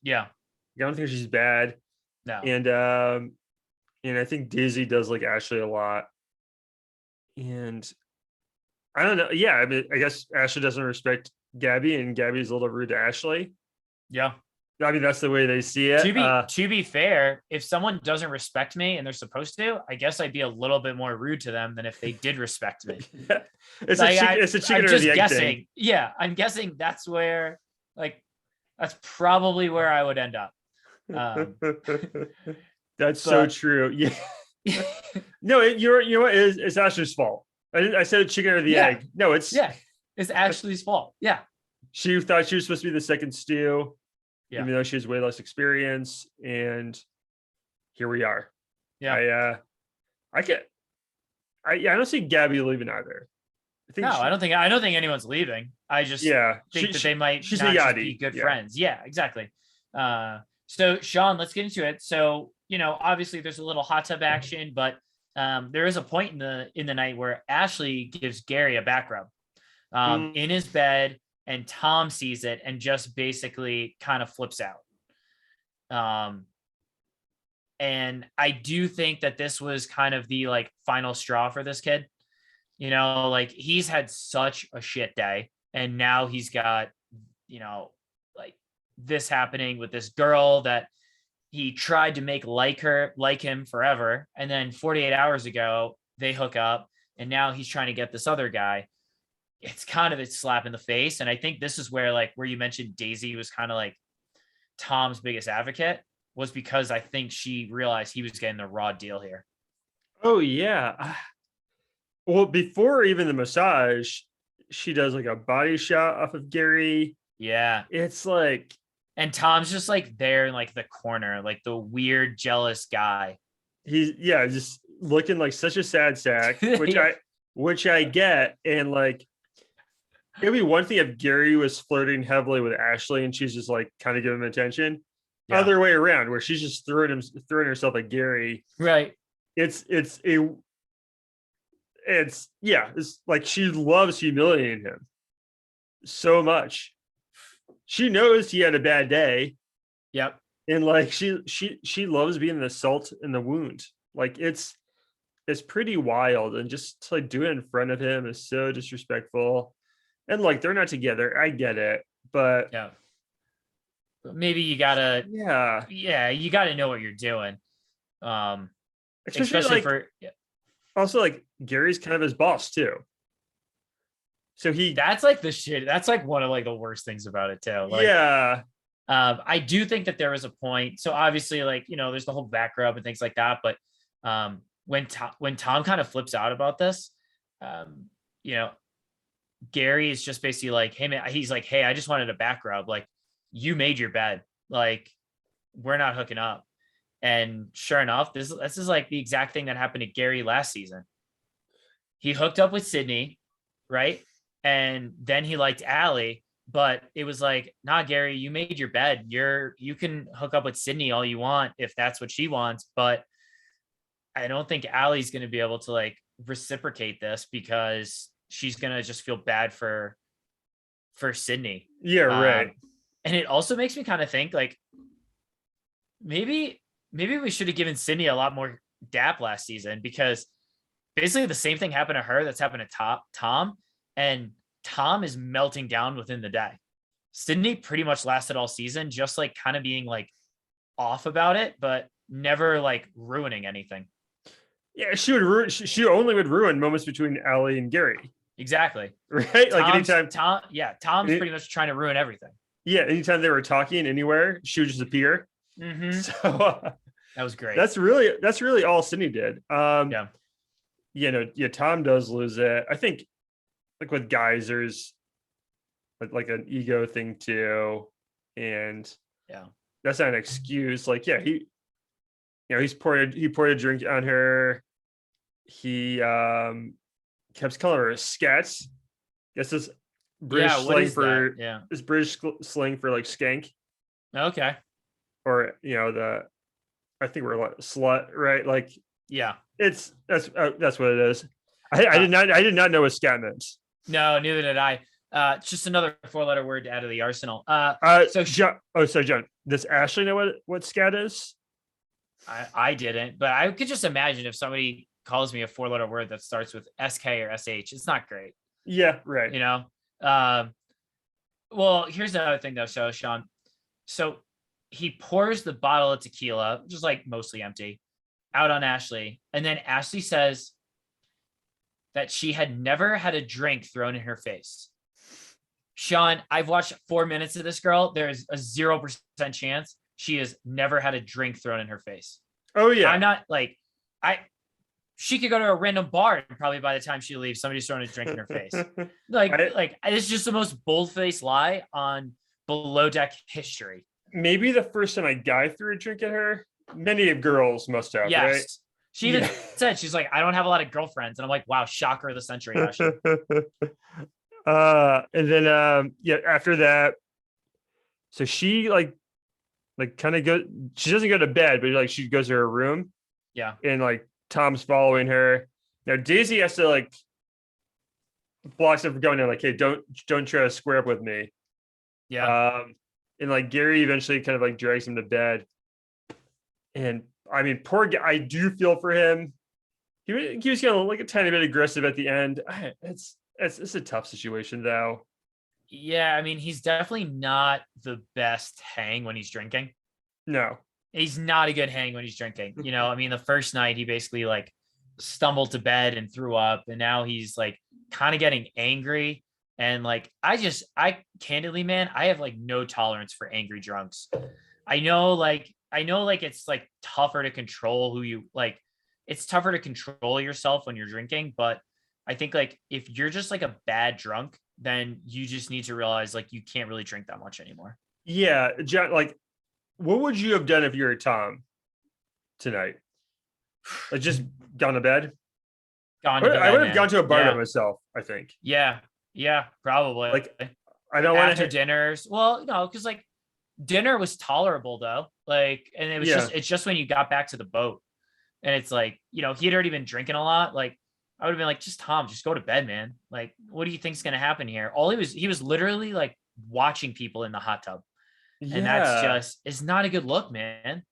Yeah. I don't think she's bad. No. And I think Daisy does like Ashley a lot. And I don't know. Yeah, I mean, I guess Ashley doesn't respect Gabby, and Gabby's a little rude to Ashley. Yeah. I mean, that's the way they see it. To be fair, if someone doesn't respect me and they're supposed to, I guess I'd be a little bit more rude to them than if they did respect me. Yeah. It's like, a chicken I'm or just the egg guessing. thing. Yeah, I'm guessing that's where, like, that's probably where I would end up. That's so true. Yeah. No, you know what? It's Ashley's fault. I said chicken or the egg. No, it's Ashley's fault. Yeah. She thought she was supposed to be the second stew, Yeah. even though she has way less experience, and here we are. Yeah. I don't see Gabby leaving either. I don't think anyone's leaving. I just think that they might not just be good friends. Yeah, exactly. So Sean, let's get into it. So, obviously there's a little hot tub action, but there is a point in the night where Ashley gives Gary a back rub in his bed, and Tom sees it and just basically kind of flips out. And I do think that this was kind of the like final straw for this kid. Like he's had such a shit day, and now he's got, like this happening with this girl that he tried to make like him forever. And then 48 hours ago, they hook up, and now he's trying to get this other guy. It's kind of a slap in the face. And I think this is where you mentioned Daisy was kind of like Tom's biggest advocate, was because I think she realized he was getting the raw deal here. Oh yeah. Well, before even the massage, she does like a body shot off of Gary. Yeah. It's like, and Tom's just like there in like the corner, like the weird, jealous guy. He's just looking like such a sad sack, which I get. And like, it'd be one thing if Gary was flirting heavily with Ashley and she's just like kind of giving him attention. Yeah. Other way around, where she's just throwing herself at Gary. Right. It's like she loves humiliating him so much. She knows he had a bad day. Yep. And like she loves being the salt in the wound. Like it's pretty wild, and just to like do it in front of him is so disrespectful. And like they're not together. I get it, but yeah. Maybe you gotta you gotta know what you're doing. Especially for also like Gary's kind of his boss too. So that's like the shit. That's like one of like the worst things about it too. Like, I do think that there was a point. So obviously, like, there's the whole back rub and things like that. But when Tom kind of flips out about this, Gary is just basically like, hey man, he's like, hey, I just wanted a back rub. Like, you made your bed. Like, we're not hooking up. And sure enough, this is like the exact thing that happened to Gary last season. He hooked up with Sydney, right? And then he liked Allie, but it was like, nah, Gary, you made your bed. You can hook up with Sydney all you want if that's what she wants, but I don't think Allie's going to be able to like reciprocate this, because she's going to just feel bad for Sydney. Yeah, right. And it also makes me kind of think like maybe we should have given Sydney a lot more dap last season, because basically the same thing happened to her that's happened to Tom, and Tom is melting down within the day. Sydney pretty much lasted all season, just like kind of being like off about it, but never like ruining anything. Yeah, she only would ruin moments between Allie and Gary. Exactly. Right? Like anytime Tom's pretty much trying to ruin everything. Yeah, anytime they were talking anywhere, she would just appear. Mm-hmm. So that was great. That's really all Sydney did. Tom does lose it. I think like with guys, there's like an ego thing too. And that's not an excuse. Like, he poured a drink on her. He kept calling her a scat. Guess this British slang for this British slang for like skank. Okay. Or I think we're like slut, right? Like that's what it is. I did not know what scat meant. No, neither did I. It's just another 4-letter word to add to the arsenal. John. Oh, sorry, John. Does Ashley know what scat is? I didn't, but I could just imagine if somebody calls me a 4-letter word that starts with SK or SH, it's not great. Yeah, right. You know? Well, here's another thing though. So Sean, so he pours the bottle of tequila, which is like mostly empty, out on Ashley. And then Ashley says that she had never had a drink thrown in her face. Sean, I've watched 4 minutes of this girl. There's a 0% chance she has never had a drink thrown in her face. Oh yeah. I'm not like, she could go to a random bar and probably by the time she leaves, somebody's throwing a drink in her face. It's just the most bold-faced lie on Below Deck history. Maybe the first time a guy threw a drink at her, many of girls must have, yes. Right? She even said, she's like, I don't have a lot of girlfriends. And I'm like, wow, shocker of the century, Ashley. And then, after that, so she kind of she doesn't go to bed, but like she goes to her room. Yeah. And like Tom's following her. Now Daisy has to like block stuff from going in, like, hey, don't try to square up with me. Yeah. And like Gary eventually kind of like drags him to bed. And I mean, poor guy, I do feel for him. He was kind of like a tiny bit aggressive at the end. It's a tough situation though. Yeah, I mean, he's definitely not the best hang when he's drinking. No. He's not a good hang when he's drinking. You know, I mean, the first night he basically like stumbled to bed and threw up, and now he's like kind of getting angry. And like, I candidly, man, I have like no tolerance for angry drunks. I know it's like tougher to control who you like. It's tougher to control yourself when you're drinking, but I think like if you're just like a bad drunk, then you just need to realize like you can't really drink that much anymore. Yeah, John, like, what would you have done if you were Tom tonight? Like just gone to bed? I would have gone to a bar by myself, I think. Yeah, probably. Like, I don't want to after dinners. Well, no, because like dinner was tolerable though. Like, and it was it's just when you got back to the boat, and it's like, you know, he had already been drinking a lot. Like, I would have been like, just Tom, just go to bed, man. Like, what do you think's gonna happen here? He was literally like watching people in the hot tub. Yeah. And that's it's not a good look, man.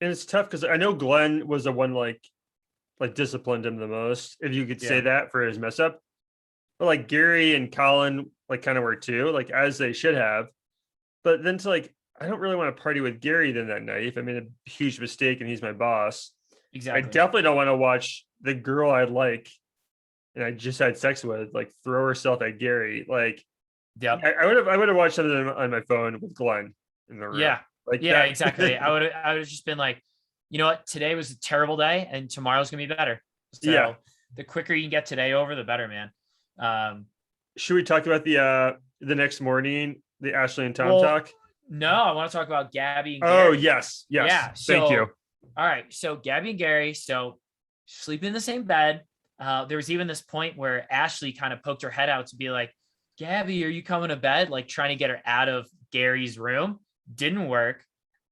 And it's tough because I know Glenn was the one like disciplined him the most, if you could say that, for his mess up. But like Gary and Colin like kind of were too, like as they should have. But then to like, I don't really want to party with Gary then that night if I made a huge mistake and he's my boss. Exactly. I definitely don't want to watch the girl I like and I just had sex with like throw herself at Gary. Like, yeah, I would have watched something on my phone with Glenn in the room. Yeah, like that. Exactly. I would have just been like, you know what, today was a terrible day and tomorrow's gonna be better. So the quicker you can get today over, the better, man. Should we talk about the next morning, the Ashley and Tom talk? No, I want to talk about Gabby and Gary. Oh, yes. Yeah. Thank you. All right. So Gabby and Gary, sleep in the same bed. There was even this point where Ashley kind of poked her head out to be like, Gabby, are you coming to bed? Like trying to get her out of Gary's room. Didn't work.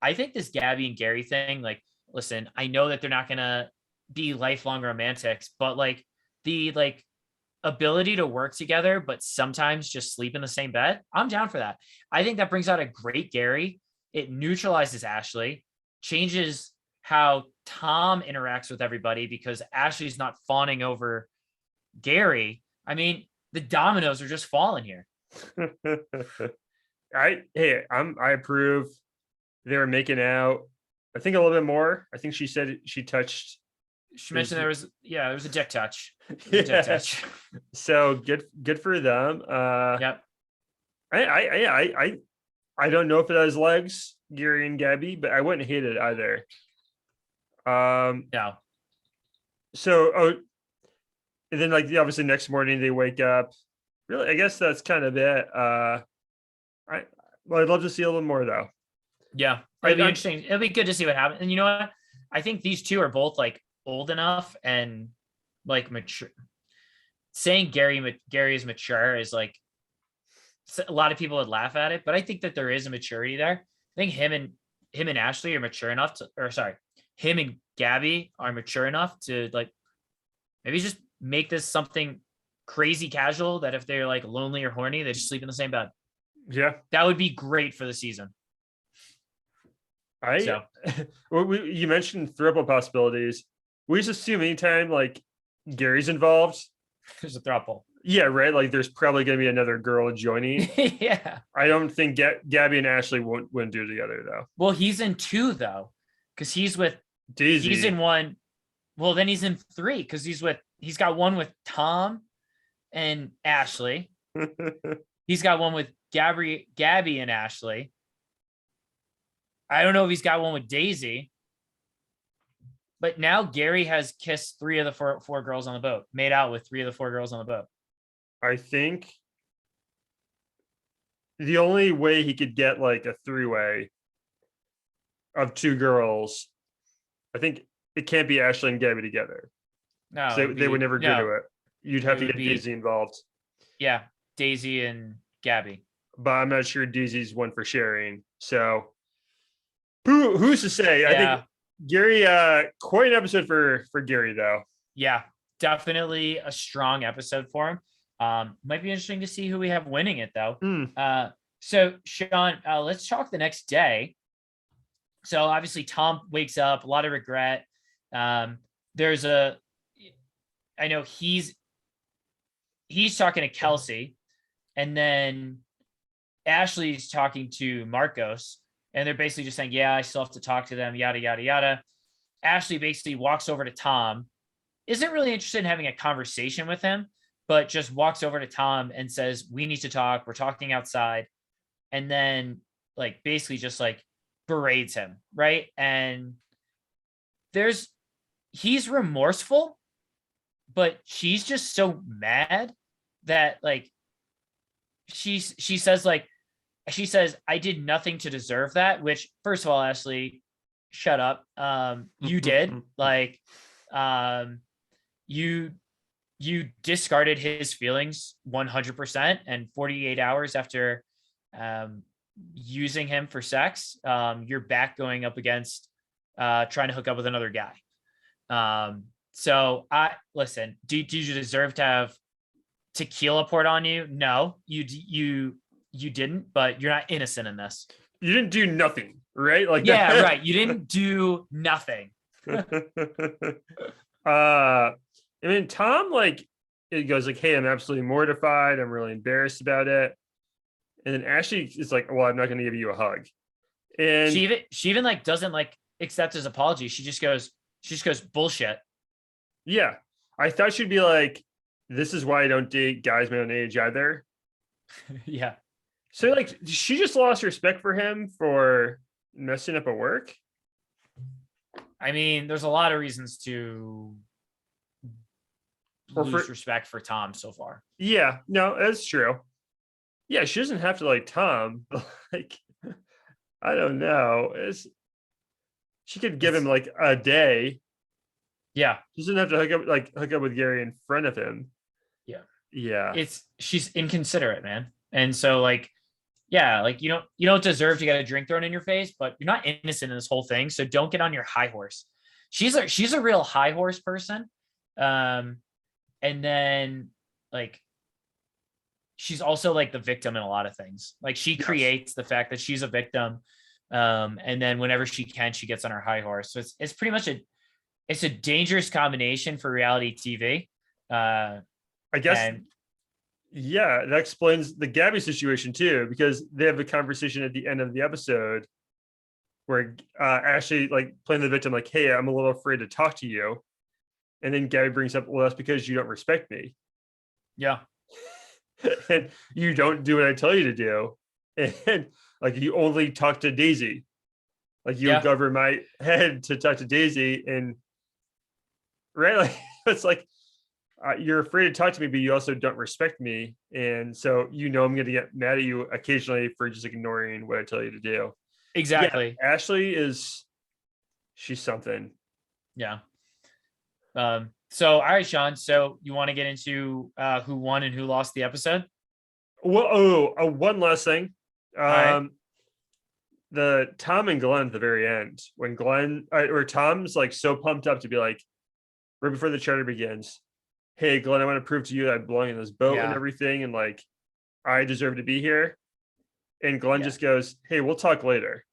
I think this Gabby and Gary thing, like, listen, I know that they're not going to be lifelong romantics, but like the ability to work together, but sometimes just sleep in the same bed, I'm down for that. I think that brings out a great Gary. It neutralizes Ashley, changes how Tom interacts with everybody because Ashley's not fawning over Gary. I mean, the dominoes are just falling here. I approve. They were making out. I think a little bit more. I think she said she touched. She mentioned there was a dick touch. So good for them. Yep. I don't know if it has legs, Gary and Gabby, but I wouldn't hate it either. No. So and then like obviously next morning they wake up. Really, I guess that's kind of it. I'd love to see a little more though. Yeah, it'll be interesting. It'll be good to see what happens. And you know what? I think these two are both like old enough and like mature. Saying Gary is mature is like, a lot of people would laugh at it, but I think that there is a maturity there. I think him and Ashley are mature enough him and Gabby are mature enough to like maybe just make this something crazy casual that if they're like lonely or horny, they just sleep in the same bed. Yeah. That would be great for the season. So you mentioned throuple possibilities. We just assume anytime like Gary's involved, there's a throuple. Yeah, right. Like there's probably going to be another girl joining. Yeah. I don't think Gabby and Ashley wouldn't do it together though. Well, he's in 2 though, because he's with Daisy. He's in 1. Well, then he's in 3 because he's got one with Tom and Ashley. He's got one with Gabby and Ashley. I don't know if he's got one with Daisy. But now Gary has kissed 3 of the four girls on the boat, made out with 3 of the 4 girls on the boat. I think the only way he could get like a 3-way of 2 girls, I think it can't be Ashley and Gabby together. No, they would never agree to it. You'd have to get Daisy involved. Yeah, Daisy and Gabby. But I'm not sure Daisy's one for sharing. So who's to say? Yeah. I think Gary, quite an episode for Gary though. Yeah, definitely a strong episode for him. Might be interesting to see who we have winning it though. So Sean, let's talk the next day. So obviously Tom wakes up, a lot of regret. I know he's talking to Kelsey, and then Ashley's talking to Marcos, and they're basically just saying, yeah, I still have to talk to them, yada, yada, yada. Ashley basically walks over to Tom, isn't really interested in having a conversation with him, but just walks over to Tom and says, we need to talk. We're talking outside. And then like basically just like berates him. Right. And he's remorseful, but she's just so mad that like she says, I did nothing to deserve that, which first of all, Ashley, shut up. You did. Like, you discarded his feelings 100%, and 48 hours after using him for sex, you're back going up against trying to hook up with another guy. So listen, did you deserve to have tequila poured on you? No, you didn't, but you're not innocent in this. You didn't do nothing, right? Like yeah, right. You didn't do nothing. I mean, Tom, like, it goes like, hey, I'm absolutely mortified. I'm really embarrassed about it. And then Ashley is like, well, I'm not going to give you a hug. And she even like doesn't like accept his apology. She just goes bullshit. Yeah. I thought she'd be like, this is why I don't date guys my own age either. Yeah. So like, she just lost respect for him for messing up at work. I mean, there's a lot of reasons to lose respect for Tom so far. Yeah, no, that's true. Yeah, she doesn't have to like Tom, but like, I don't know. She could give him like a day. Yeah. She doesn't have to hook up with Gary in front of him. Yeah. Yeah. She's inconsiderate, man. And so like, yeah, like you don't deserve to get a drink thrown in your face, but you're not innocent in this whole thing. So don't get on your high horse. She's a real high horse person. And then like, she's also like the victim in a lot of things. Like she creates the fact that she's a victim. And then whenever she can, she gets on her high horse. So it's pretty much it's a dangerous combination for reality TV. I guess. Yeah, that explains the Gabby situation too, because they have a conversation at the end of the episode where Ashley like playing the victim, like, hey, I'm a little afraid to talk to you. And then Gabby brings up, well, that's because you don't respect me. Yeah. And you don't do what I tell you to do. And like, you only talk to Daisy. Like you would go over my head to talk to Daisy. And right, like, it's like, you're afraid to talk to me, but you also don't respect me. And so, I'm going to get mad at you occasionally for just ignoring what I tell you to do. Exactly. Yeah, Ashley she's something. Yeah. So, all right, Sean. So you want to get into who won and who lost the episode? Well, one last thing. Right. The Tom and Glenn at the very end, when or Tom's like so pumped up to be like, right before the charter begins, hey, Glenn, I want to prove to you that I belong in this boat and everything. And like, I deserve to be here. And Glenn just goes, hey, we'll talk later.